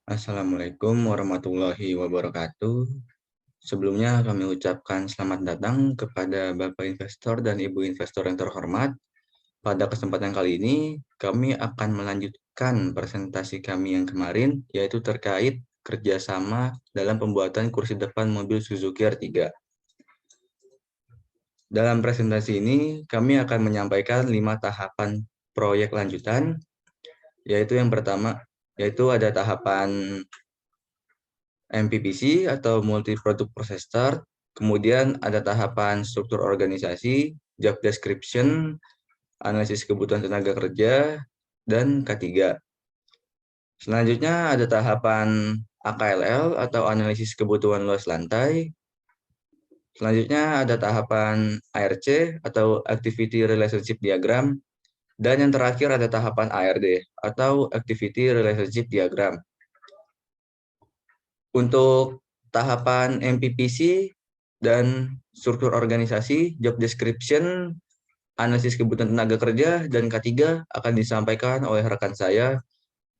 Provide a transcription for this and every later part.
Assalamualaikum warahmatullahi wabarakatuh. Sebelumnya kami ucapkan selamat datang kepada Bapak investor dan Ibu investor yang terhormat. Pada kesempatan kali ini, kami akan melanjutkan presentasi kami yang kemarin, yaitu terkait kerjasama dalam pembuatan kursi depan mobil Suzuki R3. Dalam presentasi ini, kami akan menyampaikan 5 tahapan proyek lanjutan, yaitu yang pertama, yaitu ada tahapan MPPC atau Multi Product Process Start, kemudian ada tahapan struktur organisasi, job description, analisis kebutuhan tenaga kerja, dan K3. Selanjutnya ada tahapan AKLL atau analisis kebutuhan luas lantai. Selanjutnya ada tahapan ARC atau Activity Relationship Diagram. Dan yang terakhir ada tahapan ARD atau Activity Relationship Diagram. Untuk tahapan MPPC dan struktur organisasi, job description, analisis kebutuhan tenaga kerja, dan K3 akan disampaikan oleh rekan saya,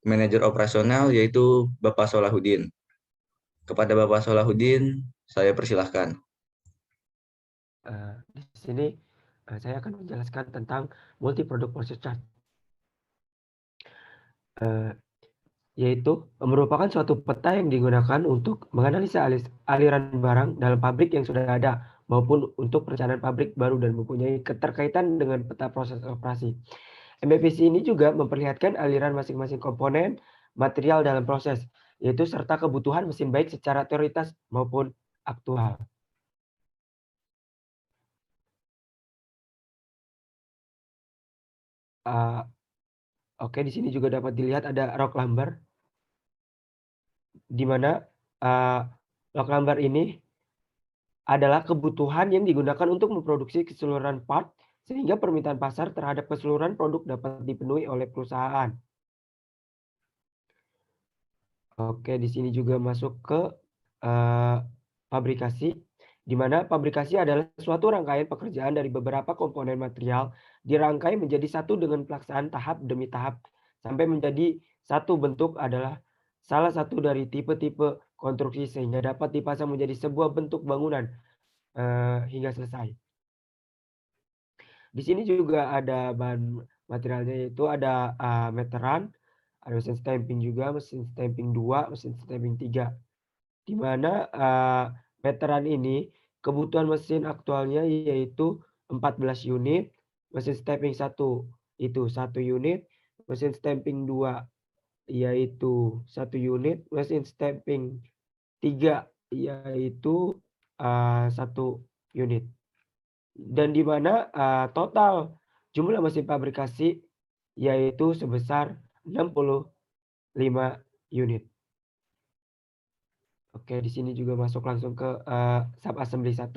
manajer operasional, yaitu Bapak Solahuddin. Kepada Bapak Solahuddin, saya persilahkan. Di sini saya akan menjelaskan tentang multi product process chart, yaitu merupakan suatu peta yang digunakan untuk menganalisa aliran barang dalam pabrik yang sudah ada maupun untuk perencanaan pabrik baru dan mempunyai keterkaitan dengan peta proses operasi. MPPC ini juga memperlihatkan aliran masing-masing komponen material dalam proses, yaitu serta kebutuhan mesin baik secara teoritis maupun aktual. Oke, di sini juga dapat dilihat ada rock lumber, di mana rock lumber ini adalah kebutuhan yang digunakan untuk memproduksi keseluruhan part sehingga permintaan pasar terhadap keseluruhan produk dapat dipenuhi oleh perusahaan. Oke, di sini juga masuk ke pabrikasi, di mana pabrikasi adalah suatu rangkaian pekerjaan dari beberapa komponen material dirangkai menjadi satu dengan pelaksanaan tahap demi tahap sampai menjadi satu bentuk adalah salah satu dari tipe-tipe konstruksi sehingga dapat dipasang menjadi sebuah bentuk bangunan hingga selesai. Di sini juga ada bahan materialnya, yaitu ada meteran, ada mesin stamping juga, mesin stamping 2, mesin stamping 3. Di mana meteran ini kebutuhan mesin aktualnya yaitu 14 unit, mesin stamping 1 itu 1 unit, mesin stamping 2 yaitu 1 unit, mesin stamping 3 yaitu 1 unit. Dan di mana total jumlah mesin pabrikasi yaitu sebesar 65 unit. Oke, di sini juga masuk langsung ke sub assembly 1,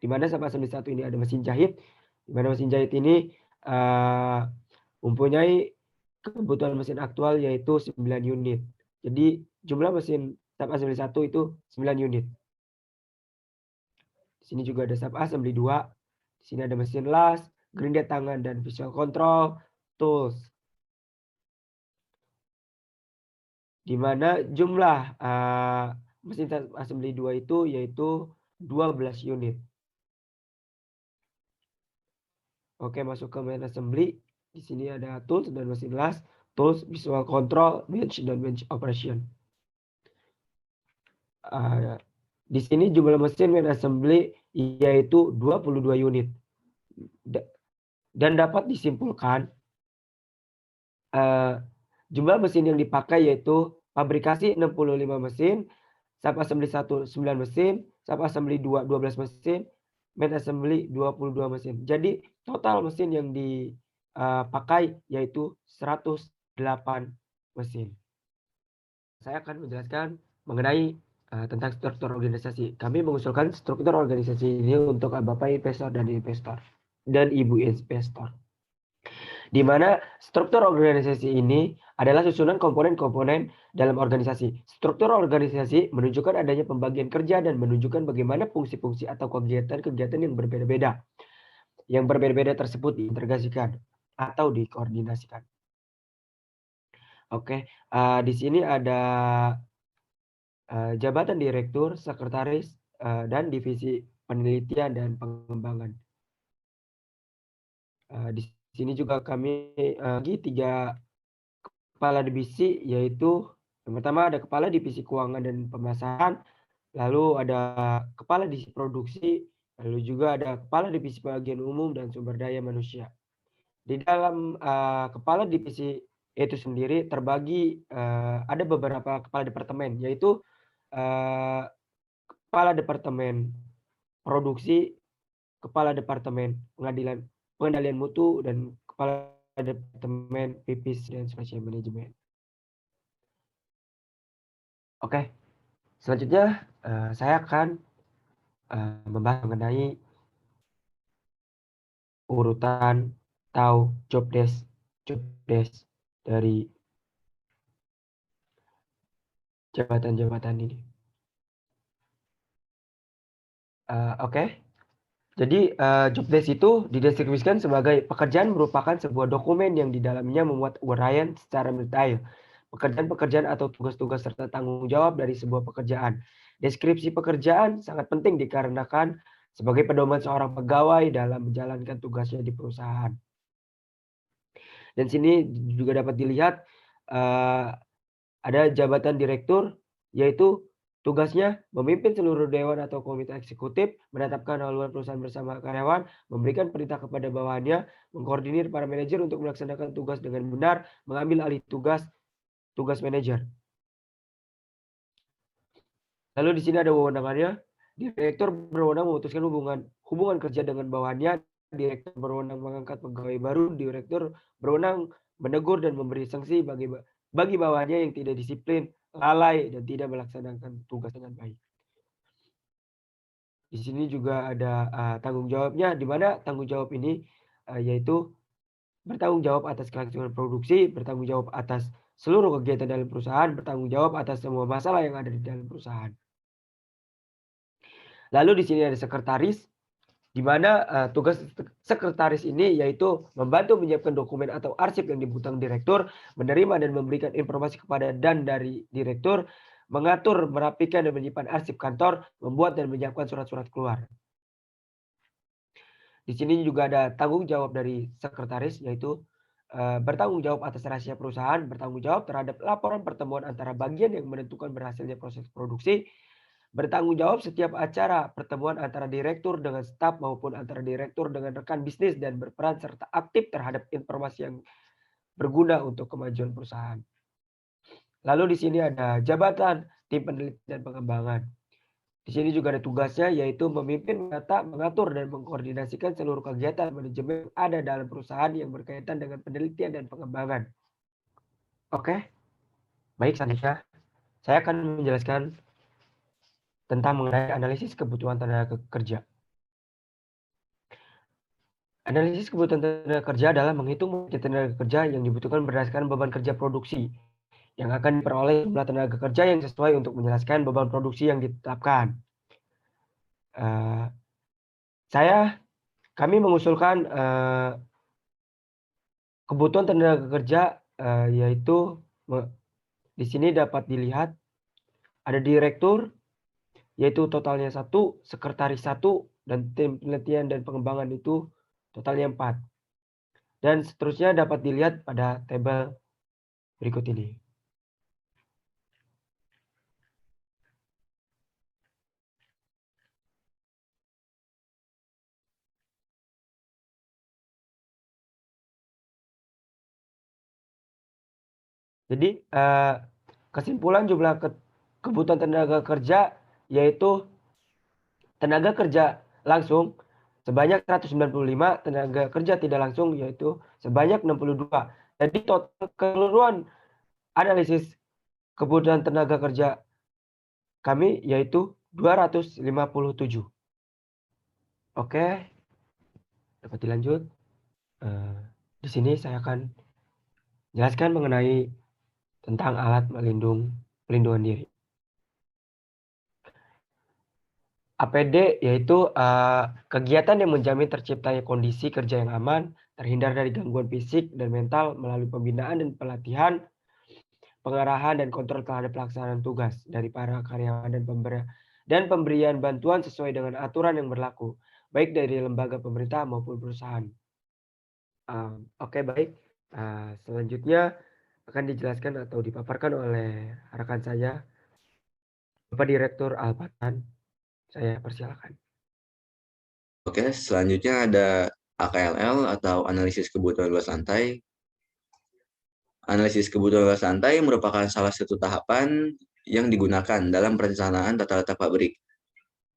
di mana sub assembly 1 ini ada mesin jahit, di mana mesin jahit ini mempunyai kebutuhan mesin aktual yaitu 9 unit. Jadi jumlah mesin sub assembly 1 itu 9 unit. Di sini juga ada sub assembly 2. Di sini ada mesin las, gerinda tangan dan visual control tools. Di mana jumlah mesin sub assembly 2 itu yaitu 12 unit. Oke, masuk ke main assembly. Di sini ada tools dan mesin las, tools, visual control, bench dan bench operation. Di sini jumlah mesin main assembly yaitu 22 unit. Dan dapat disimpulkan jumlah mesin yang dipakai yaitu pabrikasi 65 mesin, sub assembly 1 9 mesin, sub assembly 2 12 mesin, main assembly 22 mesin. Jadi total mesin yang dipakai yaitu 108 mesin. Saya akan menjelaskan mengenai tentang struktur organisasi. Kami mengusulkan struktur organisasi ini untuk Bapak investor dan Ibu investor. Di mana struktur organisasi ini adalah susunan komponen-komponen dalam organisasi. Struktur organisasi menunjukkan adanya pembagian kerja dan menunjukkan bagaimana fungsi-fungsi atau kegiatan-kegiatan yang berbeda-beda. Yang berbeda-beda tersebut diintegrasikan atau dikoordinasikan. Oke, di sini ada jabatan direktur, sekretaris, dan divisi penelitian dan pengembangan. Di sini juga kami bagi 3 kepala divisi, yaitu yang pertama ada kepala divisi keuangan dan pemasaran, lalu ada kepala divisi produksi, lalu juga ada kepala divisi bagian umum dan sumber daya manusia. Di dalam kepala divisi itu sendiri terbagi ada beberapa kepala departemen, yaitu eee, kepala departemen produksi, kepala departemen pengendalian mutu, dan kepala departemen pipis dan spesial manajemen. Oke, selanjutnya saya akan membahas mengenai urutan atau job desk dari jabatan-jabatan ini. Oke. Jadi, job desk itu dideskripsikan sebagai pekerjaan merupakan sebuah dokumen yang di dalamnya memuat uraian secara mendetail pekerjaan-pekerjaan atau tugas-tugas serta tanggung jawab dari sebuah pekerjaan. Deskripsi pekerjaan sangat penting dikarenakan sebagai pedoman seorang pegawai dalam menjalankan tugasnya di perusahaan. Dan sini juga dapat dilihat, ada jabatan direktur, yaitu tugasnya memimpin seluruh dewan atau komite eksekutif, menetapkan haluan perusahaan bersama karyawan, memberikan perintah kepada bawahannya, mengkoordinir para manajer untuk melaksanakan tugas dengan benar, mengambil alih tugas manajer. Lalu di sini ada wewenangannya. Direktur berwenang memutuskan hubungan kerja dengan bawahannya, direktur berwenang mengangkat pegawai baru, direktur berwenang menegur dan memberi sanksi bagi bawahannya yang tidak disiplin, lalai, dan tidak melaksanakan tugas dengan baik. Di sini juga ada tanggung jawabnya, di mana tanggung jawab ini yaitu bertanggung jawab atas kelangsungan produksi, bertanggung jawab atas seluruh kegiatan dalam perusahaan, bertanggung jawab atas semua masalah yang ada di dalam perusahaan. Lalu di sini ada sekretaris, di mana tugas sekretaris ini yaitu membantu menyiapkan dokumen atau arsip yang dibutuhkan direktur, menerima dan memberikan informasi kepada dan dari direktur, mengatur, merapikan dan menyimpan arsip kantor, membuat dan menyiapkan surat-surat keluar. Di sini juga ada tanggung jawab dari sekretaris, yaitu bertanggung jawab atas rahasia perusahaan, bertanggung jawab terhadap laporan pertemuan antara bagian yang menentukan berhasilnya proses produksi, bertanggung jawab setiap acara pertemuan antara direktur dengan staf maupun antara direktur dengan rekan bisnis, dan berperan serta aktif terhadap informasi yang berguna untuk kemajuan perusahaan. Lalu di sini ada jabatan tim penelitian dan pengembangan. Di sini juga ada tugasnya, yaitu memimpin, mengatur, dan mengkoordinasikan seluruh kegiatan manajemen yang ada dalam perusahaan yang berkaitan dengan penelitian dan pengembangan. Oke, baik, selanjutnya saya akan menjelaskan tentang mengenai analisis kebutuhan tenaga kerja. Analisis kebutuhan tenaga kerja adalah menghitung tenaga kerja yang dibutuhkan berdasarkan beban kerja produksi yang akan diperoleh jumlah tenaga kerja yang sesuai untuk menjelaskan beban produksi yang ditetapkan. Kami mengusulkan kebutuhan tenaga kerja, yaitu di sini dapat dilihat ada direktur, yaitu totalnya 1, sekretaris 1, dan tim penelitian dan pengembangan itu totalnya 4. Dan seterusnya dapat dilihat pada tabel berikut ini. Jadi kesimpulan jumlah kebutuhan tenaga kerja, yaitu tenaga kerja langsung sebanyak 195, tenaga kerja tidak langsung yaitu sebanyak 62. Jadi total keseluruhan analisis kebutuhan tenaga kerja kami yaitu 257. Oke, dapat dilanjut. Di sini saya akan jelaskan mengenai tentang alat pelindungan diri. APD yaitu kegiatan yang menjamin terciptanya kondisi kerja yang aman, terhindar dari gangguan fisik dan mental melalui pembinaan dan pelatihan, pengarahan dan kontrol terhadap pelaksanaan tugas dari para karyawan dan pemberian bantuan sesuai dengan aturan yang berlaku, baik dari lembaga pemerintah maupun perusahaan. Oke baik, selanjutnya akan dijelaskan atau dipaparkan oleh rekan saya, Bapak Direktur Alpatan. Saya persilakan. Oke, selanjutnya ada AKLL atau analisis kebutuhan luas lantai. Analisis kebutuhan luas lantai merupakan salah satu tahapan yang digunakan dalam perencanaan tata letak pabrik.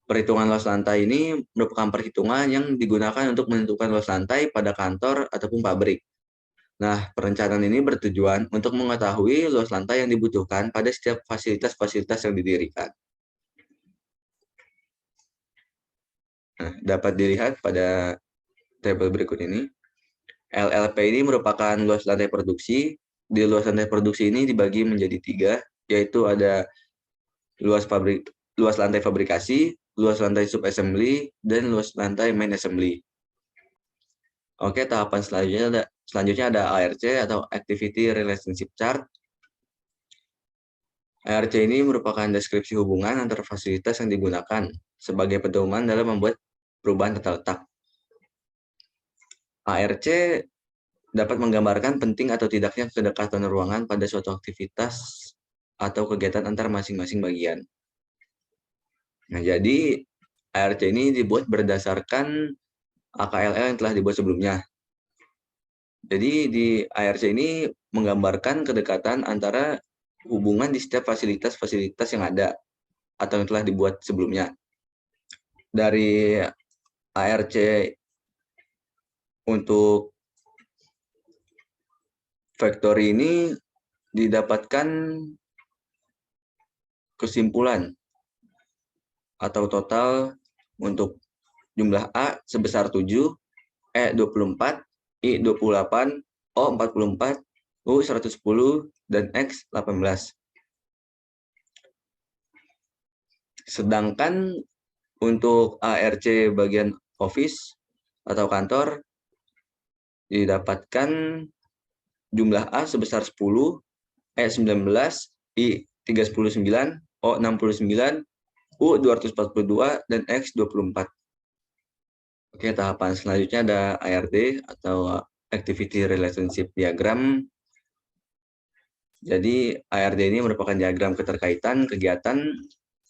Perhitungan luas lantai ini merupakan perhitungan yang digunakan untuk menentukan luas lantai pada kantor ataupun pabrik. Nah, perencanaan ini bertujuan untuk mengetahui luas lantai yang dibutuhkan pada setiap fasilitas-fasilitas yang didirikan. Nah, dapat dilihat pada tabel berikut ini. LLP ini merupakan luas lantai produksi. Di luas lantai produksi ini dibagi menjadi 3, yaitu ada luas lantai fabrikasi, luas lantai sub-assembly, dan luas lantai main assembly. Oke, tahapan selanjutnya ada ARC atau Activity Relationship Chart. ARC ini merupakan deskripsi hubungan antar fasilitas yang digunakan sebagai pedoman dalam membuat perubahan tata letak. ARC dapat menggambarkan penting atau tidaknya kedekatan ruangan pada suatu aktivitas atau kegiatan antar masing-masing bagian. Nah, jadi ARC ini dibuat berdasarkan AKLL yang telah dibuat sebelumnya. Jadi di ARC ini menggambarkan kedekatan antara hubungan di setiap fasilitas-fasilitas yang ada atau yang telah dibuat sebelumnya. Dari ARC untuk factory ini didapatkan kesimpulan atau total untuk jumlah A sebesar 7, E 24, I 28, O 44, U 110, dan X 18. Sedangkan untuk ARC bagian office atau kantor didapatkan jumlah A sebesar 10, E 19, I 39, O 69, U 242, dan X 24. Oke, tahapan selanjutnya ada ARD atau Activity Relationship Diagram. Jadi ARD ini merupakan diagram keterkaitan kegiatan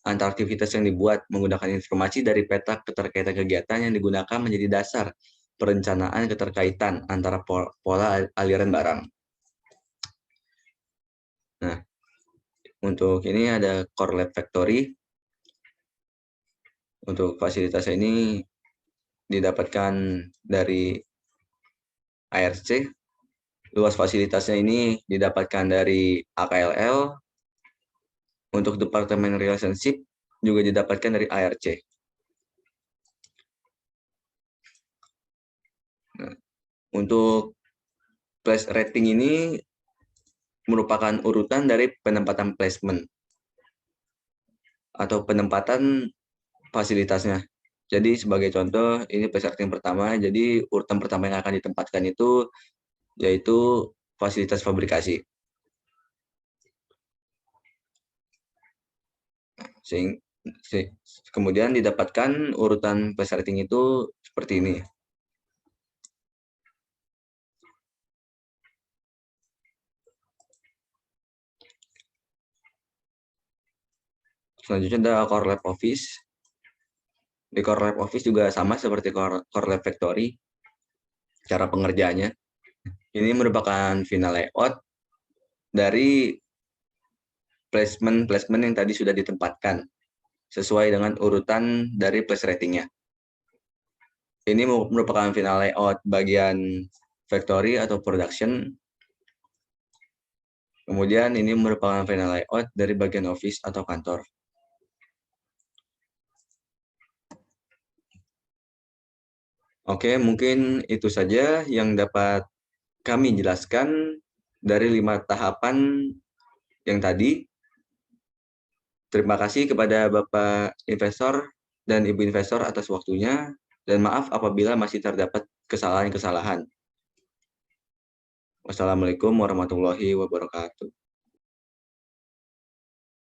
antar aktivitas yang dibuat menggunakan informasi dari peta keterkaitan kegiatan yang digunakan menjadi dasar perencanaan keterkaitan antara pola aliran barang. Nah, untuk ini ada Core Lab Factory. Untuk fasilitas ini didapatkan dari ARC. Luas fasilitasnya ini didapatkan dari AKLL. Untuk Departemen Relationship juga didapatkan dari ARC. Nah, untuk place rating ini merupakan urutan dari penempatan placement atau penempatan fasilitasnya. Jadi sebagai contoh, ini place rating pertama, jadi urutan pertama yang akan ditempatkan itu yaitu fasilitas fabrikasi. Kemudian didapatkan urutan place rating itu seperti ini. Selanjutnya ada Core Lab Office. Di Core Lab Office juga sama seperti Core Lab Factory. Cara pengerjaannya. Ini merupakan final layout dari placement yang tadi sudah ditempatkan sesuai dengan urutan dari place ratingnya. Ini merupakan final layout bagian factory atau production. Kemudian ini merupakan final layout dari bagian office atau kantor. Oke, mungkin itu saja yang dapat kami jelaskan dari 5 tahapan yang tadi. Terima kasih kepada Bapak investor dan Ibu investor atas waktunya, dan maaf apabila masih terdapat kesalahan-kesalahan. Wassalamualaikum warahmatullahi wabarakatuh.